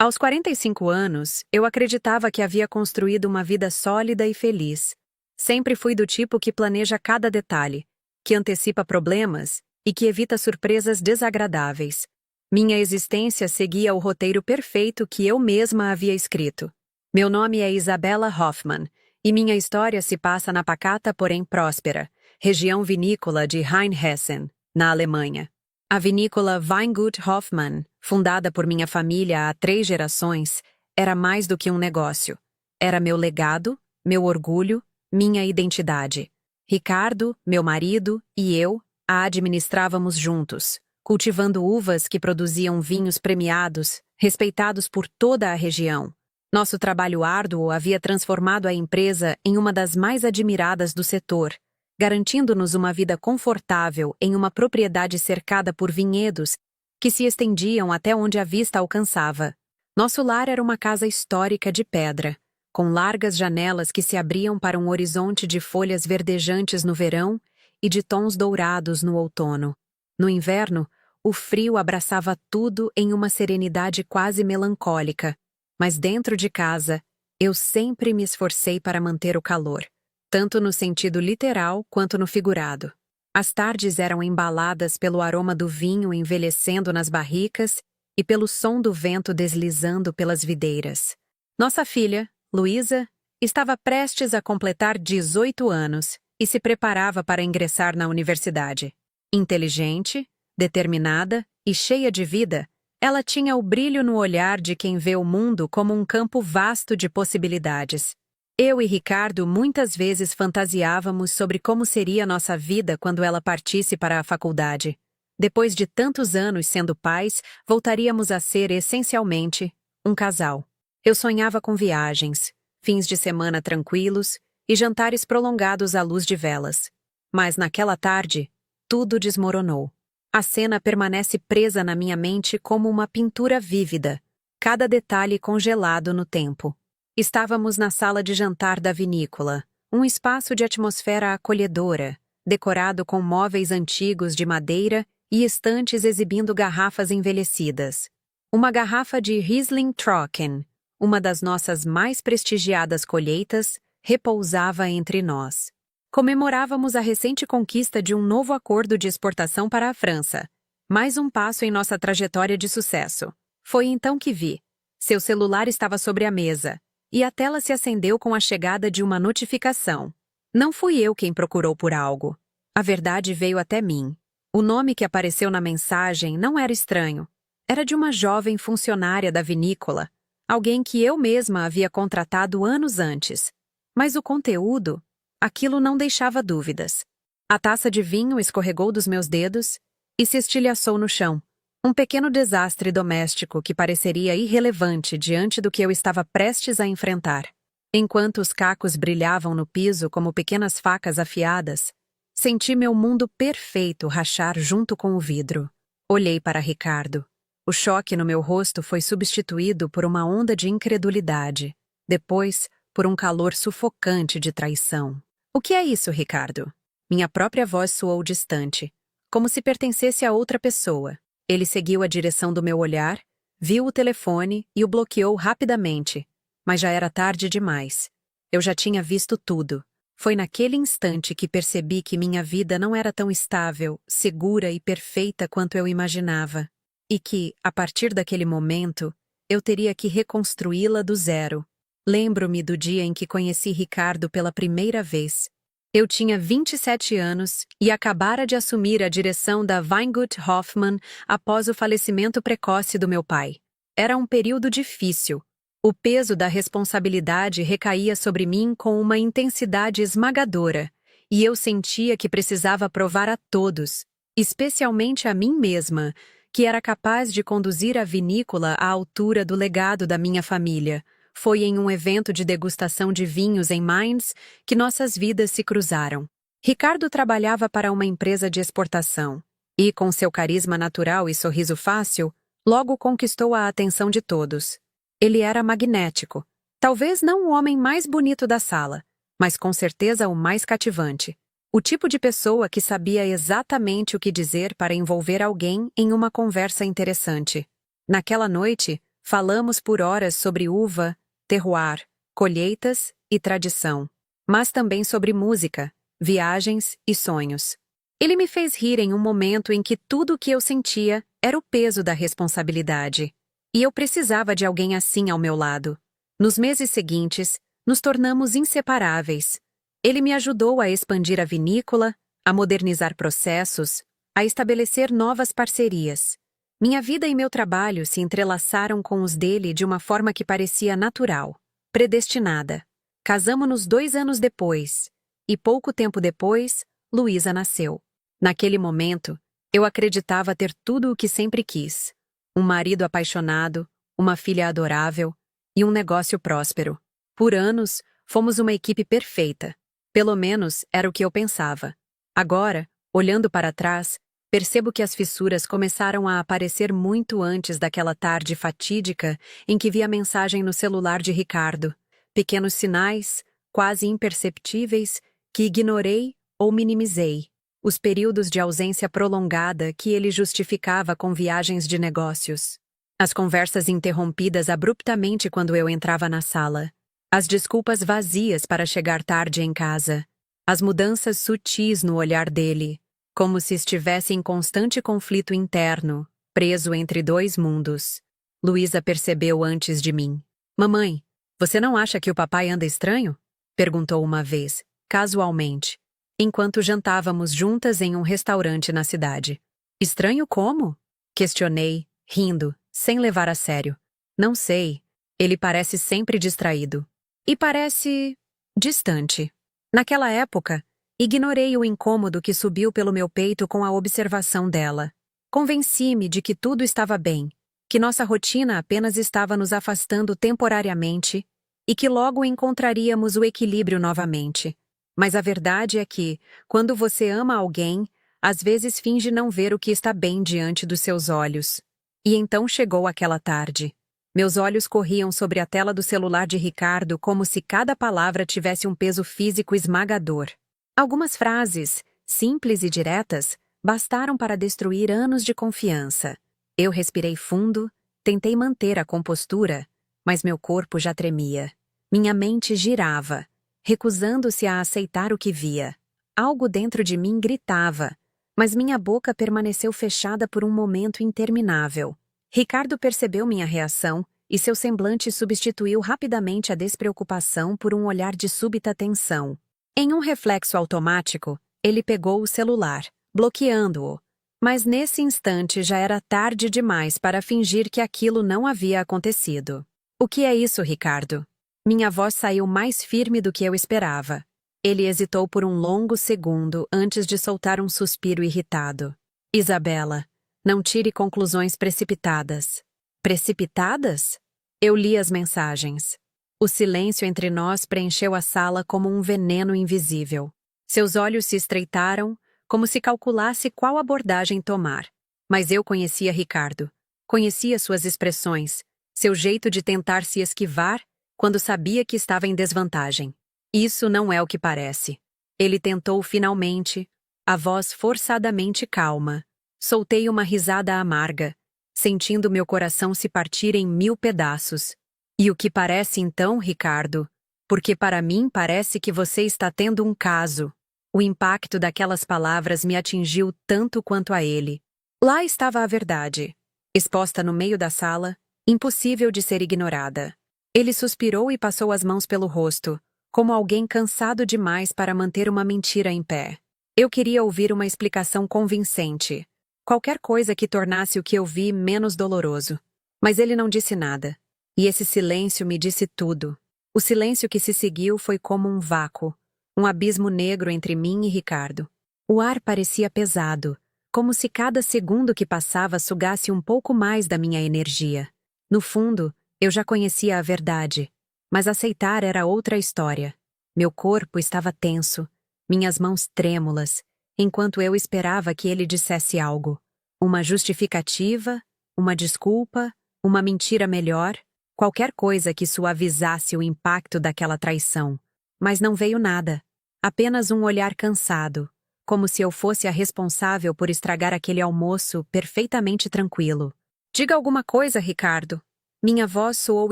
Aos 45 anos, eu acreditava que havia construído uma vida sólida e feliz. Sempre fui do tipo que planeja cada detalhe, que antecipa problemas e que evita surpresas desagradáveis. Minha existência seguia o roteiro perfeito que eu mesma havia escrito. Meu nome é Isabella Hoffmann, e minha história se passa na pacata, porém próspera, região vinícola de Rheinhessen, na Alemanha. A vinícola Weingut Hoffmann, fundada por minha família há 3 gerações, era mais do que um negócio. Era meu legado, meu orgulho, minha identidade. Ricardo, meu marido, e eu a administrávamos juntos, cultivando uvas que produziam vinhos premiados, respeitados por toda a região. Nosso trabalho árduo havia transformado a empresa em uma das mais admiradas do setor, garantindo-nos uma vida confortável em uma propriedade cercada por vinhedos que se estendiam até onde a vista alcançava. Nosso lar era uma casa histórica de pedra, com largas janelas que se abriam para um horizonte de folhas verdejantes no verão e de tons dourados no outono. No inverno, o frio abraçava tudo em uma serenidade quase melancólica, mas dentro de casa, eu sempre me esforcei para manter o calor, tanto no sentido literal quanto no figurado. As tardes eram embaladas pelo aroma do vinho envelhecendo nas barricas e pelo som do vento deslizando pelas videiras. Nossa filha, Luísa, estava prestes a completar 18 anos e se preparava para ingressar na universidade. Inteligente, determinada e cheia de vida, ela tinha o brilho no olhar de quem vê o mundo como um campo vasto de possibilidades. Eu e Ricardo muitas vezes fantasiávamos sobre como seria nossa vida quando ela partisse para a faculdade. Depois de tantos anos sendo pais, voltaríamos a ser, essencialmente, um casal. Eu sonhava com viagens, fins de semana tranquilos e jantares prolongados à luz de velas. Mas naquela tarde, tudo desmoronou. A cena permanece presa na minha mente como uma pintura vívida, cada detalhe congelado no tempo. Estávamos na sala de jantar da vinícola, um espaço de atmosfera acolhedora, decorado com móveis antigos de madeira e estantes exibindo garrafas envelhecidas. Uma garrafa de Riesling Trocken, uma das nossas mais prestigiadas colheitas, repousava entre nós. Comemorávamos a recente conquista de um novo acordo de exportação para a França. Mais um passo em nossa trajetória de sucesso. Foi então que vi. Seu celular estava sobre a mesa, e a tela se acendeu com a chegada de uma notificação. Não fui eu quem procurou por algo. A verdade veio até mim. O nome que apareceu na mensagem não era estranho. Era de uma jovem funcionária da vinícola, alguém que eu mesma havia contratado anos antes. Mas o conteúdo, aquilo não deixava dúvidas. A taça de vinho escorregou dos meus dedos e se estilhaçou no chão. Um pequeno desastre doméstico que pareceria irrelevante diante do que eu estava prestes a enfrentar. Enquanto os cacos brilhavam no piso como pequenas facas afiadas, senti meu mundo perfeito rachar junto com o vidro. Olhei para Ricardo. O choque no meu rosto foi substituído por uma onda de incredulidade. Depois, por um calor sufocante de traição. O que é isso, Ricardo? Minha própria voz soou distante, como se pertencesse a outra pessoa. Ele seguiu a direção do meu olhar, viu o telefone e o bloqueou rapidamente, mas já era tarde demais. Eu já tinha visto tudo. Foi naquele instante que percebi que minha vida não era tão estável, segura e perfeita quanto eu imaginava, e que, a partir daquele momento, eu teria que reconstruí-la do zero. Lembro-me do dia em que conheci Ricardo pela primeira vez. Eu tinha 27 anos e acabara de assumir a direção da Weingut Hoffmann após o falecimento precoce do meu pai. Era um período difícil. O peso da responsabilidade recaía sobre mim com uma intensidade esmagadora, e eu sentia que precisava provar a todos, especialmente a mim mesma, que era capaz de conduzir a vinícola à altura do legado da minha família. Foi em um evento de degustação de vinhos em Mainz que nossas vidas se cruzaram. Ricardo trabalhava para uma empresa de exportação e, com seu carisma natural e sorriso fácil, logo conquistou a atenção de todos. Ele era magnético, talvez não o homem mais bonito da sala, mas com certeza o mais cativante. O tipo de pessoa que sabia exatamente o que dizer para envolver alguém em uma conversa interessante. Naquela noite, Falamos por horas sobre uva, terroir, colheitas e tradição, mas também sobre música, viagens e sonhos. Ele me fez rir em um momento em que tudo o que eu sentia era o peso da responsabilidade. E eu precisava de alguém assim ao meu lado. Nos meses seguintes, nos tornamos inseparáveis. Ele me ajudou a expandir a vinícola, a modernizar processos, a estabelecer novas parcerias. Minha vida e meu trabalho se entrelaçaram com os dele de uma forma que parecia natural, predestinada. Casamo-nos 2 anos depois, e pouco tempo depois, Luísa nasceu. Naquele momento, eu acreditava ter tudo o que sempre quis: um marido apaixonado, uma filha adorável e um negócio próspero. Por anos, fomos uma equipe perfeita. Pelo menos era o que eu pensava. Agora, olhando para trás, percebo que as fissuras começaram a aparecer muito antes daquela tarde fatídica em que vi a mensagem no celular de Ricardo. Pequenos sinais, quase imperceptíveis, que ignorei ou minimizei. Os períodos de ausência prolongada que ele justificava com viagens de negócios. As conversas interrompidas abruptamente quando eu entrava na sala. As desculpas vazias para chegar tarde em casa. As mudanças sutis no olhar dele, como se estivesse em constante conflito interno, preso entre 2 mundos. Luísa percebeu antes de mim. Mamãe, você não acha que o papai anda estranho? Perguntou uma vez, casualmente, enquanto jantávamos juntas em um restaurante na cidade. Estranho como? Questionei, rindo, sem levar a sério. Não sei. Ele parece sempre distraído. E parece distante. Naquela época, ignorei o incômodo que subiu pelo meu peito com a observação dela. Convenci-me de que tudo estava bem, que nossa rotina apenas estava nos afastando temporariamente e que logo encontraríamos o equilíbrio novamente. Mas a verdade é que, quando você ama alguém, às vezes finge não ver o que está bem diante dos seus olhos. E então chegou aquela tarde. Meus olhos corriam sobre a tela do celular de Ricardo como se cada palavra tivesse um peso físico esmagador. Algumas frases, simples e diretas, bastaram para destruir anos de confiança. Eu respirei fundo, tentei manter a compostura, mas meu corpo já tremia. Minha mente girava, recusando-se a aceitar o que via. Algo dentro de mim gritava, mas minha boca permaneceu fechada por um momento interminável. Ricardo percebeu minha reação e seu semblante substituiu rapidamente a despreocupação por um olhar de súbita tensão. Em um reflexo automático, ele pegou o celular, bloqueando-o. Mas nesse instante já era tarde demais para fingir que aquilo não havia acontecido. O que é isso, Ricardo? Minha voz saiu mais firme do que eu esperava. Ele hesitou por um longo segundo antes de soltar um suspiro irritado. Isabela, não tire conclusões precipitadas. Precipitadas? Eu li as mensagens. O silêncio entre nós preencheu a sala como um veneno invisível. Seus olhos se estreitaram, como se calculasse qual abordagem tomar. Mas eu conhecia Ricardo. Conhecia suas expressões, seu jeito de tentar se esquivar quando sabia que estava em desvantagem. Isso não é o que parece. Ele tentou finalmente, a voz forçadamente calma. Soltei uma risada amarga, sentindo meu coração se partir em 1000 pedaços. E o que parece então, Ricardo? Porque para mim parece que você está tendo um caso. O impacto daquelas palavras me atingiu tanto quanto a ele. Lá estava a verdade, exposta no meio da sala, impossível de ser ignorada. Ele suspirou e passou as mãos pelo rosto, como alguém cansado demais para manter uma mentira em pé. Eu queria ouvir uma explicação convincente. Qualquer coisa que tornasse o que eu vi menos doloroso. Mas ele não disse nada. E esse silêncio me disse tudo. O silêncio que se seguiu foi como um vácuo, um abismo negro entre mim e Ricardo. O ar parecia pesado, como se cada segundo que passava sugasse um pouco mais da minha energia. No fundo, eu já conhecia a verdade, mas aceitar era outra história. Meu corpo estava tenso, minhas mãos trêmulas, enquanto eu esperava que ele dissesse algo. Uma justificativa, uma desculpa, uma mentira melhor, qualquer coisa que suavizasse o impacto daquela traição. Mas não veio nada. Apenas um olhar cansado, como se eu fosse a responsável por estragar aquele almoço perfeitamente tranquilo. Diga alguma coisa, Ricardo. Minha voz soou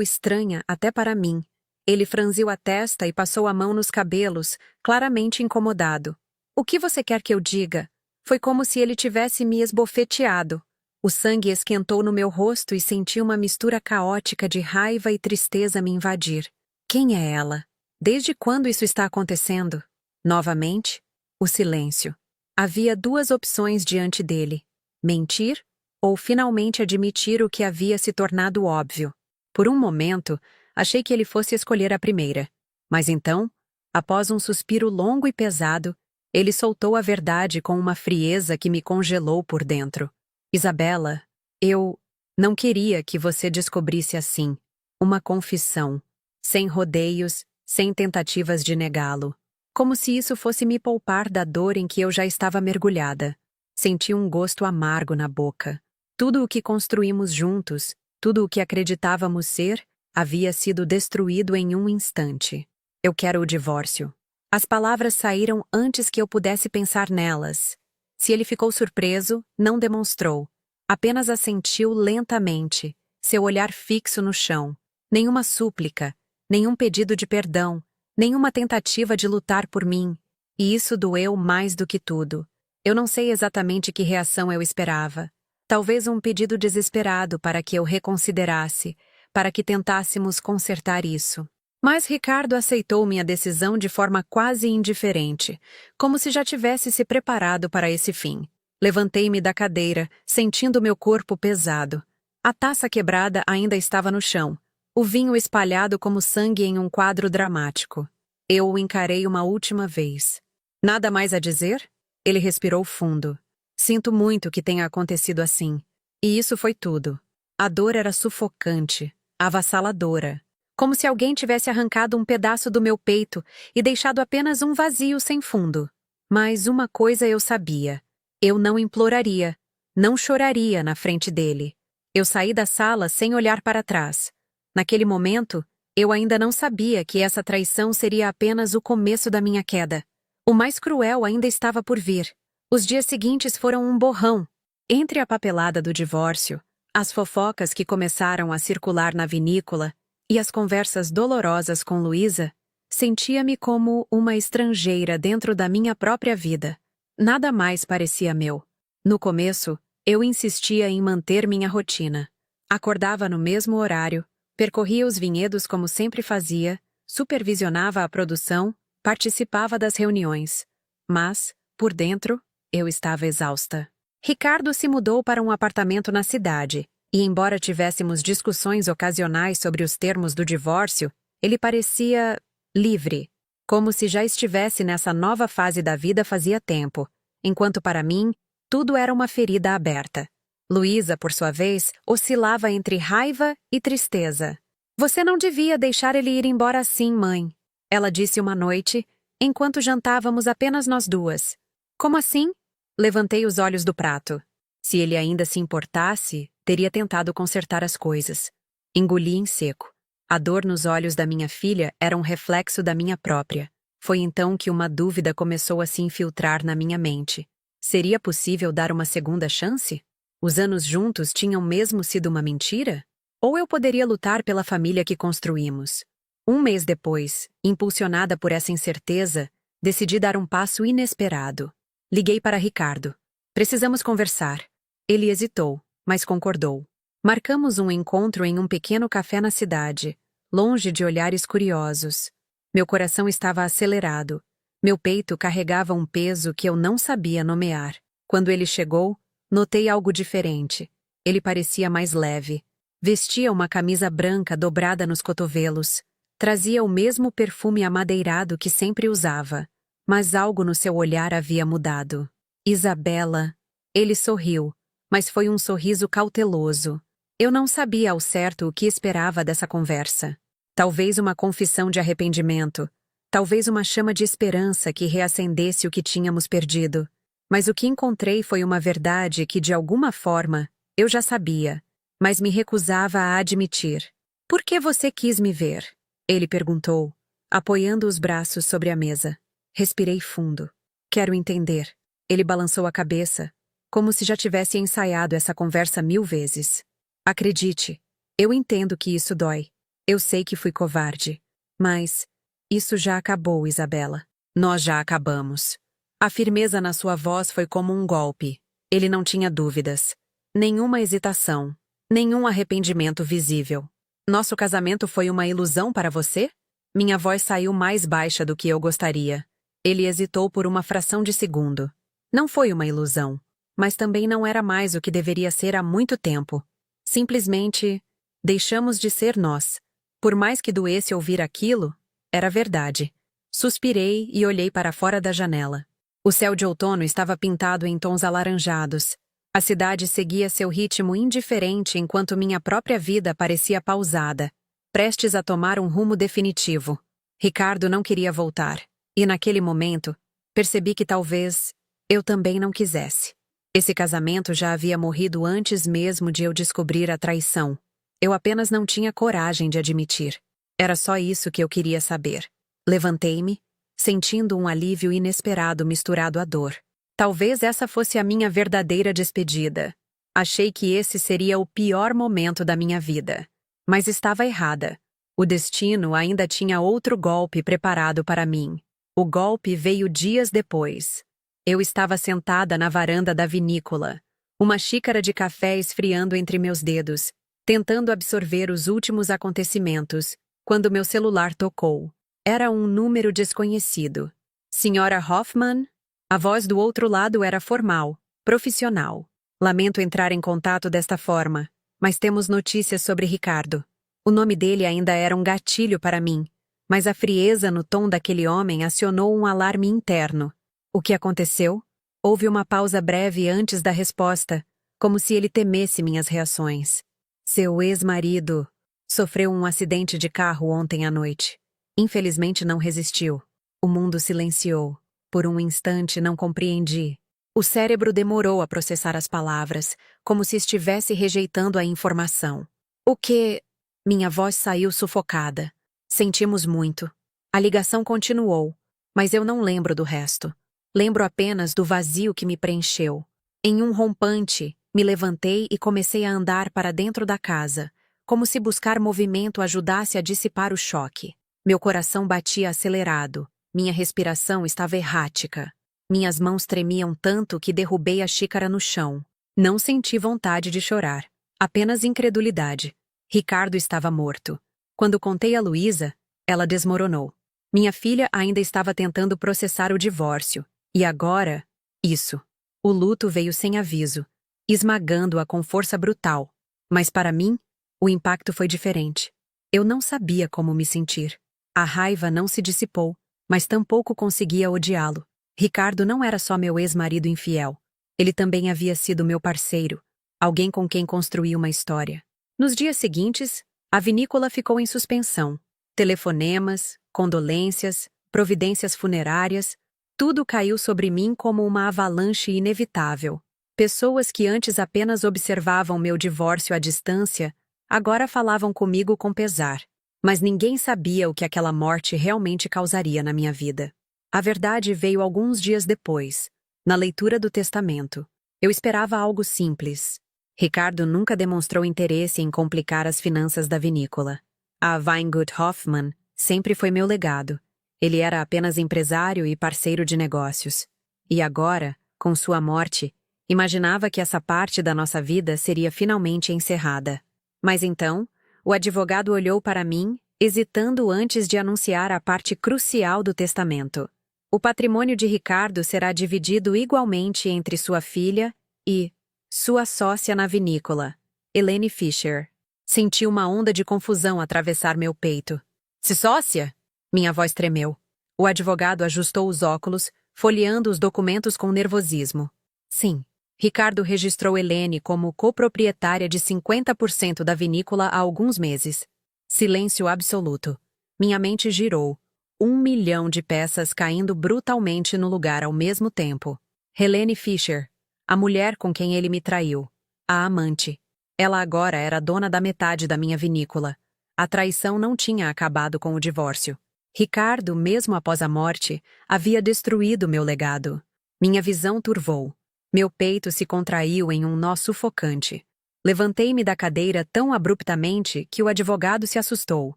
estranha até para mim. Ele franziu a testa e passou a mão nos cabelos, claramente incomodado. O que você quer que eu diga? Foi como se ele tivesse me esbofeteado. O sangue esquentou no meu rosto e senti uma mistura caótica de raiva e tristeza me invadir. Quem é ela? Desde quando isso está acontecendo? Novamente, o silêncio. Havia duas opções diante dele: mentir ou finalmente admitir o que havia se tornado óbvio. Por um momento, achei que ele fosse escolher a primeira. Mas então, após um suspiro longo e pesado, ele soltou a verdade com uma frieza que me congelou por dentro. Isabela, eu não queria que você descobrisse assim. Uma confissão. Sem rodeios, sem tentativas de negá-lo. Como se isso fosse me poupar da dor em que eu já estava mergulhada. Senti um gosto amargo na boca. Tudo o que construímos juntos, tudo o que acreditávamos ser, havia sido destruído em um instante. Eu quero o divórcio. As palavras saíram antes que eu pudesse pensar nelas. Se ele ficou surpreso, não demonstrou. Apenas assentiu lentamente, seu olhar fixo no chão. Nenhuma súplica, nenhum pedido de perdão, nenhuma tentativa de lutar por mim. E isso doeu mais do que tudo. Eu não sei exatamente que reação eu esperava. Talvez um pedido desesperado para que eu reconsiderasse, para que tentássemos consertar isso. Mas Ricardo aceitou minha decisão de forma quase indiferente, como se já tivesse se preparado para esse fim. Levantei-me da cadeira, sentindo meu corpo pesado. A taça quebrada ainda estava no chão, o vinho espalhado como sangue em um quadro dramático. Eu o encarei uma última vez. Nada mais a dizer? Ele respirou fundo. Sinto muito que tenha acontecido assim. E isso foi tudo. A dor era sufocante, avassaladora. Como se alguém tivesse arrancado um pedaço do meu peito e deixado apenas um vazio sem fundo. Mas uma coisa eu sabia. Eu não imploraria, não choraria na frente dele. Eu saí da sala sem olhar para trás. Naquele momento, eu ainda não sabia que essa traição seria apenas o começo da minha queda. O mais cruel ainda estava por vir. Os dias seguintes foram um borrão. Entre a papelada do divórcio, as fofocas que começaram a circular na vinícola e as conversas dolorosas com Luísa, sentia-me como uma estrangeira dentro da minha própria vida. Nada mais parecia meu. No começo, eu insistia em manter minha rotina. Acordava no mesmo horário, percorria os vinhedos como sempre fazia, supervisionava a produção, participava das reuniões. Mas, por dentro, eu estava exausta. Ricardo se mudou para um apartamento na cidade, e embora tivéssemos discussões ocasionais sobre os termos do divórcio, ele parecia livre, como se já estivesse nessa nova fase da vida fazia tempo, enquanto para mim, tudo era uma ferida aberta. Luísa, por sua vez, oscilava entre raiva e tristeza. Você não devia deixar ele ir embora assim, mãe, ela disse uma noite, enquanto jantávamos apenas nós duas. Como assim? Levantei os olhos do prato. Se ele ainda se importasse, teria tentado consertar as coisas. Engoli em seco. A dor nos olhos da minha filha era um reflexo da minha própria. Foi então que uma dúvida começou a se infiltrar na minha mente. Seria possível dar uma segunda chance? Os anos juntos tinham mesmo sido uma mentira? Ou eu poderia lutar pela família que construímos? Um mês depois, impulsionada por essa incerteza, decidi dar um passo inesperado. Liguei para Ricardo. Precisamos conversar. Ele hesitou, mas concordou. Marcamos um encontro em um pequeno café na cidade, longe de olhares curiosos. Meu coração estava acelerado. Meu peito carregava um peso que eu não sabia nomear. Quando ele chegou, notei algo diferente. Ele parecia mais leve. Vestia uma camisa branca dobrada nos cotovelos. Trazia o mesmo perfume amadeirado que sempre usava. Mas algo no seu olhar havia mudado. Isabela. Ele sorriu, mas foi um sorriso cauteloso. Eu não sabia ao certo o que esperava dessa conversa. Talvez uma confissão de arrependimento. Talvez uma chama de esperança que reacendesse o que tínhamos perdido. Mas o que encontrei foi uma verdade que, de alguma forma, eu já sabia, mas me recusava a admitir. Por que você quis me ver? Ele perguntou, apoiando os braços sobre a mesa. Respirei fundo. Quero entender. Ele balançou a cabeça, como se já tivesse ensaiado essa conversa 1000 vezes. Acredite, Eu entendo que isso dói. Eu sei que fui covarde. Mas isso já acabou, Isabela. Nós já acabamos. A firmeza na sua voz foi como um golpe. Ele não tinha dúvidas. Nenhuma hesitação. Nenhum arrependimento visível. Nosso casamento foi uma ilusão para você? Minha voz saiu mais baixa do que eu gostaria. Ele hesitou por uma fração de segundo. Não foi uma ilusão, mas também não era mais o que deveria ser há muito tempo. Simplesmente, deixamos de ser nós. Por mais que doesse ouvir aquilo, era verdade. Suspirei e olhei para fora da janela. O céu de outono estava pintado em tons alaranjados. A cidade seguia seu ritmo indiferente enquanto minha própria vida parecia pausada, prestes a tomar um rumo definitivo. Ricardo não queria voltar, e naquele momento, percebi que talvez eu também não quisesse. Esse casamento já havia morrido antes mesmo de eu descobrir a traição. Eu apenas não tinha coragem de admitir. Era só isso que eu queria saber. Levantei-me, sentindo um alívio inesperado misturado à dor. Talvez essa fosse a minha verdadeira despedida. Achei que esse seria o pior momento da minha vida. Mas estava errada. O destino ainda tinha outro golpe preparado para mim. O golpe veio dias depois. Eu estava sentada na varanda da vinícola, uma xícara de café esfriando entre meus dedos, tentando absorver os últimos acontecimentos, quando meu celular tocou. Era um número desconhecido. Senhora Hoffman? A voz do outro lado era formal, profissional. Lamento entrar em contato desta forma, mas temos notícias sobre Ricardo. O nome dele ainda era um gatilho para mim, mas a frieza no tom daquele homem acionou um alarme interno. O que aconteceu? Houve uma pausa breve antes da resposta, como se ele temesse minhas reações. Seu ex-marido sofreu um acidente de carro ontem à noite. Infelizmente não resistiu. O mundo silenciou. Por um instante não compreendi. O cérebro demorou a processar as palavras, como se estivesse rejeitando a informação. O que? Minha voz saiu sufocada. Sentimos muito. A ligação continuou, mas eu não lembro do resto. Lembro apenas do vazio que me preencheu. Em um rompante, me levantei e comecei a andar para dentro da casa, como se buscar movimento ajudasse a dissipar o choque. Meu coração batia acelerado. Minha respiração estava errática. Minhas mãos tremiam tanto que derrubei a xícara no chão. Não senti vontade de chorar, apenas incredulidade. Ricardo estava morto. Quando contei a Luísa, ela desmoronou. Minha filha ainda estava tentando processar o divórcio. E agora, isso. O luto veio sem aviso, esmagando-a com força brutal. Mas para mim, o impacto foi diferente. Eu não sabia como me sentir. A raiva não se dissipou, mas tampouco conseguia odiá-lo. Ricardo não era só meu ex-marido infiel. Ele também havia sido meu parceiro, alguém com quem construí uma história. Nos dias seguintes, a vinícola ficou em suspensão. Telefonemas, condolências, providências funerárias, tudo caiu sobre mim como uma avalanche inevitável. Pessoas que antes apenas observavam meu divórcio à distância, agora falavam comigo com pesar. Mas ninguém sabia o que aquela morte realmente causaria na minha vida. A verdade veio alguns dias depois, na leitura do testamento. Eu esperava algo simples. Ricardo nunca demonstrou interesse em complicar as finanças da vinícola. A Weingut Hoffmann sempre foi meu legado. Ele era apenas empresário e parceiro de negócios. E agora, com sua morte, imaginava que essa parte da nossa vida seria finalmente encerrada. Mas então, o advogado olhou para mim, hesitando antes de anunciar a parte crucial do testamento. O patrimônio de Ricardo será dividido igualmente entre sua filha e sua sócia na vinícola, Helene Fischer. Senti uma onda de confusão atravessar meu peito. Se sócia? Minha voz tremeu. O advogado ajustou os óculos, folheando os documentos com nervosismo. Sim, Ricardo registrou Helene como coproprietária de 50% da vinícola há alguns meses. Silêncio absoluto. Minha mente girou. 1 milhão de peças caindo brutalmente no lugar ao mesmo tempo. Helene Fischer, a mulher com quem ele me traiu. A amante. Ela agora era dona da metade da minha vinícola. A traição não tinha acabado com o divórcio. Ricardo, mesmo após a morte, havia destruído meu legado. Minha visão turvou. Meu peito se contraiu em um nó sufocante. Levantei-me da cadeira tão abruptamente que o advogado se assustou.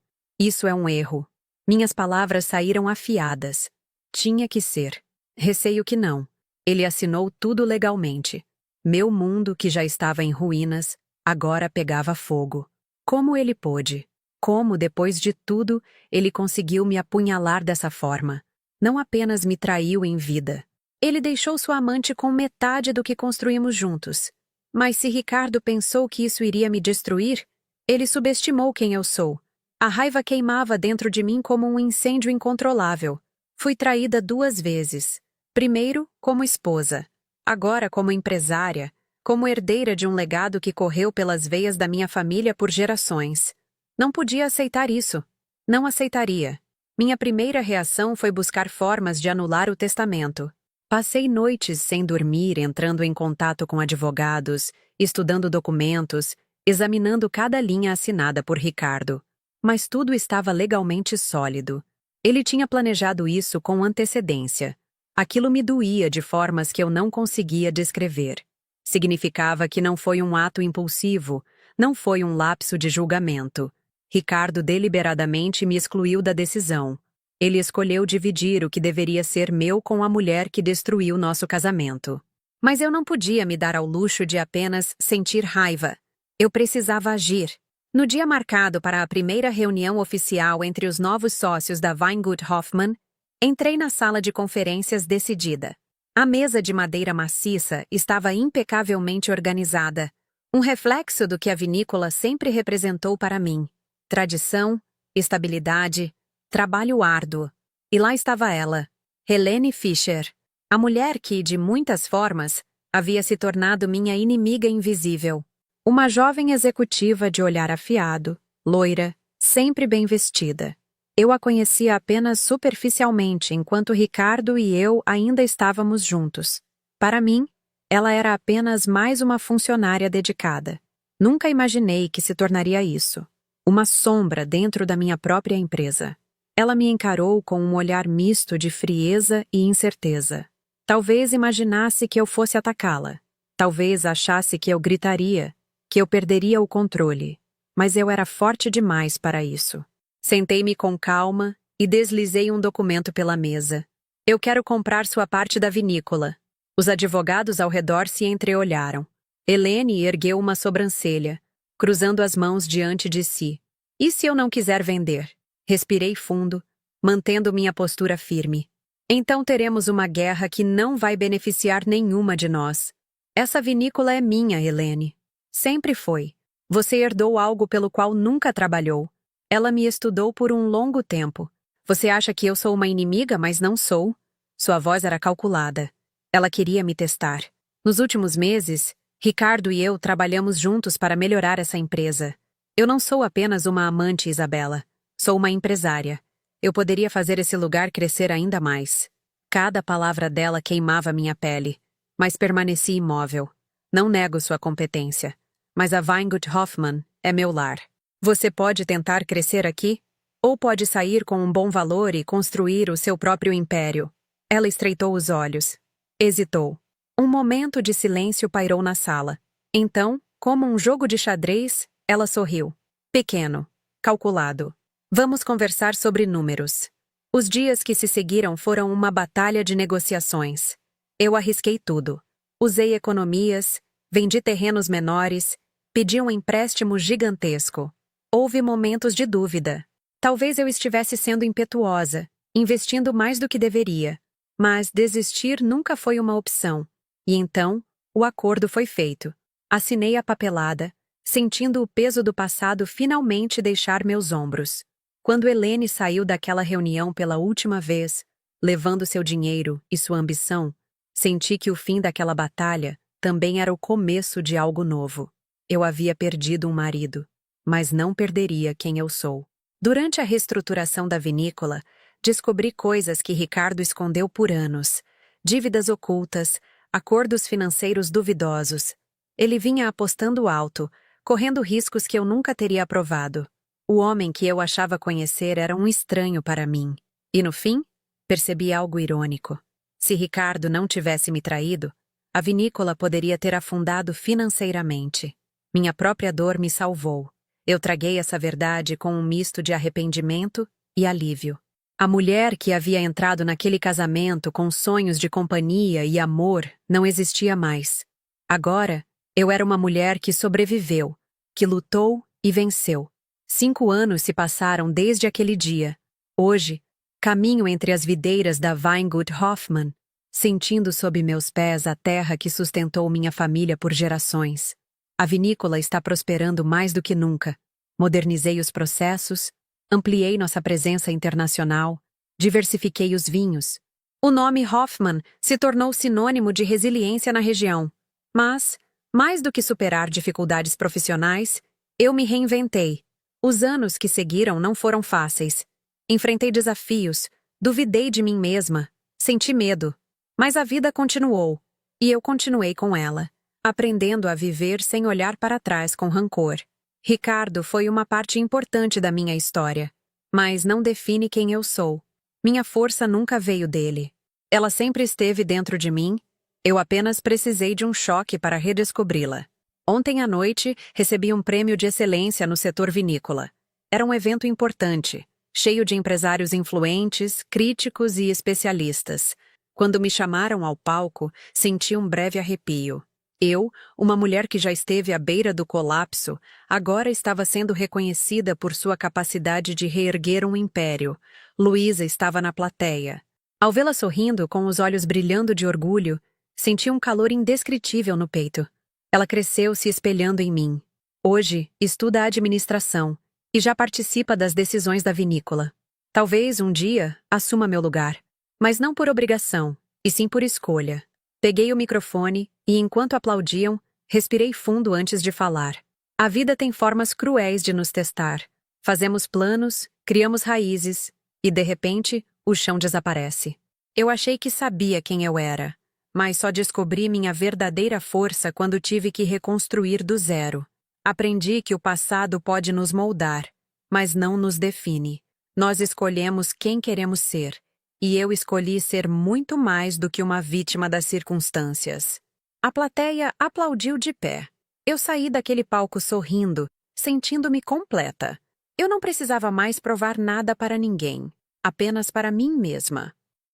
Isso é um erro. Minhas palavras saíram afiadas. Tinha que ser. Receio que não. Ele assinou tudo legalmente. Meu mundo, que já estava em ruínas, agora pegava fogo. Como ele pôde? Como, depois de tudo, ele conseguiu me apunhalar dessa forma? Não apenas me traiu em vida. Ele deixou sua amante com metade do que construímos juntos. Mas se Ricardo pensou que isso iria me destruir, ele subestimou quem eu sou. A raiva queimava dentro de mim como um incêndio incontrolável. Fui traída 2 vezes. Primeiro, como esposa. Agora, como empresária. Como herdeira de um legado que correu pelas veias da minha família por gerações. Não podia aceitar isso. Não aceitaria. Minha primeira reação foi buscar formas de anular o testamento. Passei noites sem dormir, entrando em contato com advogados, estudando documentos, examinando cada linha assinada por Ricardo. Mas tudo estava legalmente sólido. Ele tinha planejado isso com antecedência. Aquilo me doía de formas que eu não conseguia descrever. Significava que não foi um ato impulsivo, não foi um lapso de julgamento. Ricardo deliberadamente me excluiu da decisão. Ele escolheu dividir o que deveria ser meu com a mulher que destruiu nosso casamento. Mas eu não podia me dar ao luxo de apenas sentir raiva. Eu precisava agir. No dia marcado para a primeira reunião oficial entre os novos sócios da Weingut Hoffmann, entrei na sala de conferências decidida. A mesa de madeira maciça estava impecavelmente organizada, um reflexo do que a vinícola sempre representou para mim. Tradição, estabilidade, trabalho árduo. E lá estava ela, Helene Fischer, a mulher que, de muitas formas, havia se tornado minha inimiga invisível. Uma jovem executiva de olhar afiado, loira, sempre bem vestida. Eu a conhecia apenas superficialmente enquanto Ricardo e eu ainda estávamos juntos. Para mim, ela era apenas mais uma funcionária dedicada. Nunca imaginei que se tornaria isso. Uma sombra dentro da minha própria empresa. Ela me encarou com um olhar misto de frieza e incerteza. Talvez imaginasse que eu fosse atacá-la. Talvez achasse que eu gritaria, que eu perderia o controle. Mas eu era forte demais para isso. Sentei-me com calma e deslizei um documento pela mesa. Eu quero comprar sua parte da vinícola. Os advogados ao redor se entreolharam. Helene ergueu uma sobrancelha, cruzando as mãos diante de si. E se eu não quiser vender? Respirei fundo, mantendo minha postura firme. Então teremos uma guerra que não vai beneficiar nenhuma de nós. Essa vinícola é minha, Helene. Sempre foi. Você herdou algo pelo qual nunca trabalhou. Ela me estudou por um longo tempo. Você acha que eu sou uma inimiga, mas não sou? Sua voz era calculada. Ela queria me testar. Nos últimos meses, Ricardo e eu trabalhamos juntos para melhorar essa empresa. Eu não sou apenas uma amante, Isabela. Sou uma empresária. Eu poderia fazer esse lugar crescer ainda mais. Cada palavra dela queimava minha pele, mas permaneci imóvel. Não nego sua competência, mas a Weingut Hoffmann é meu lar. Você pode tentar crescer aqui, ou pode sair com um bom valor e construir o seu próprio império. Ela estreitou os olhos. Hesitou. Um momento de silêncio pairou na sala. Então, como um jogo de xadrez, ela sorriu. Pequeno, calculado. Vamos conversar sobre números. Os dias que se seguiram foram uma batalha de negociações. Eu arrisquei tudo. Usei economias, vendi terrenos menores, pedi um empréstimo gigantesco. Houve momentos de dúvida. Talvez eu estivesse sendo impetuosa, investindo mais do que deveria. Mas desistir nunca foi uma opção. E então, o acordo foi feito. Assinei a papelada, sentindo o peso do passado finalmente deixar meus ombros. Quando Helene saiu daquela reunião pela última vez, levando seu dinheiro e sua ambição, senti que o fim daquela batalha também era o começo de algo novo. Eu havia perdido um marido, mas não perderia quem eu sou. Durante a reestruturação da vinícola, descobri coisas que Ricardo escondeu por anos. Dívidas ocultas, acordos financeiros duvidosos. Ele vinha apostando alto, correndo riscos que eu nunca teria aprovado. O homem que eu achava conhecer era um estranho para mim. E no fim, percebi algo irônico. Se Ricardo não tivesse me traído, a vinícola poderia ter afundado financeiramente. Minha própria dor me salvou. Eu traguei essa verdade com um misto de arrependimento e alívio. A mulher que havia entrado naquele casamento com sonhos de companhia e amor não existia mais. Agora, eu era uma mulher que sobreviveu, que lutou e venceu. 5 anos se passaram desde aquele dia. Hoje, caminho entre as videiras da Weingut Hoffmann, sentindo sob meus pés a terra que sustentou minha família por gerações. A vinícola está prosperando mais do que nunca. Modernizei os processos, ampliei nossa presença internacional, diversifiquei os vinhos. O nome Hoffmann se tornou sinônimo de resiliência na região. Mas, mais do que superar dificuldades profissionais, eu me reinventei. Os anos que seguiram não foram fáceis. Enfrentei desafios, duvidei de mim mesma, senti medo. Mas a vida continuou, e eu continuei com ela, aprendendo a viver sem olhar para trás com rancor. Ricardo foi uma parte importante da minha história, mas não define quem eu sou. Minha força nunca veio dele. Ela sempre esteve dentro de mim, eu apenas precisei de um choque para redescobri-la. Ontem à noite, recebi um prêmio de excelência no setor vinícola. Era um evento importante, cheio de empresários influentes, críticos e especialistas. Quando me chamaram ao palco, senti um breve arrepio. Eu, uma mulher que já esteve à beira do colapso, agora estava sendo reconhecida por sua capacidade de reerguer um império. Luísa estava na plateia. Ao vê-la sorrindo, com os olhos brilhando de orgulho, senti um calor indescritível no peito. Ela cresceu se espelhando em mim. Hoje, estuda administração e já participa das decisões da vinícola. Talvez, um dia, assuma meu lugar. Mas não por obrigação, e sim por escolha. Peguei o microfone e, enquanto aplaudiam, respirei fundo antes de falar. A vida tem formas cruéis de nos testar. Fazemos planos, criamos raízes, e, de repente, o chão desaparece. Eu achei que sabia quem eu era, mas só descobri minha verdadeira força quando tive que reconstruir do zero. Aprendi que o passado pode nos moldar, mas não nos define. Nós escolhemos quem queremos ser. E eu escolhi ser muito mais do que uma vítima das circunstâncias. A plateia aplaudiu de pé. Eu saí daquele palco sorrindo, sentindo-me completa. Eu não precisava mais provar nada para ninguém, apenas para mim mesma.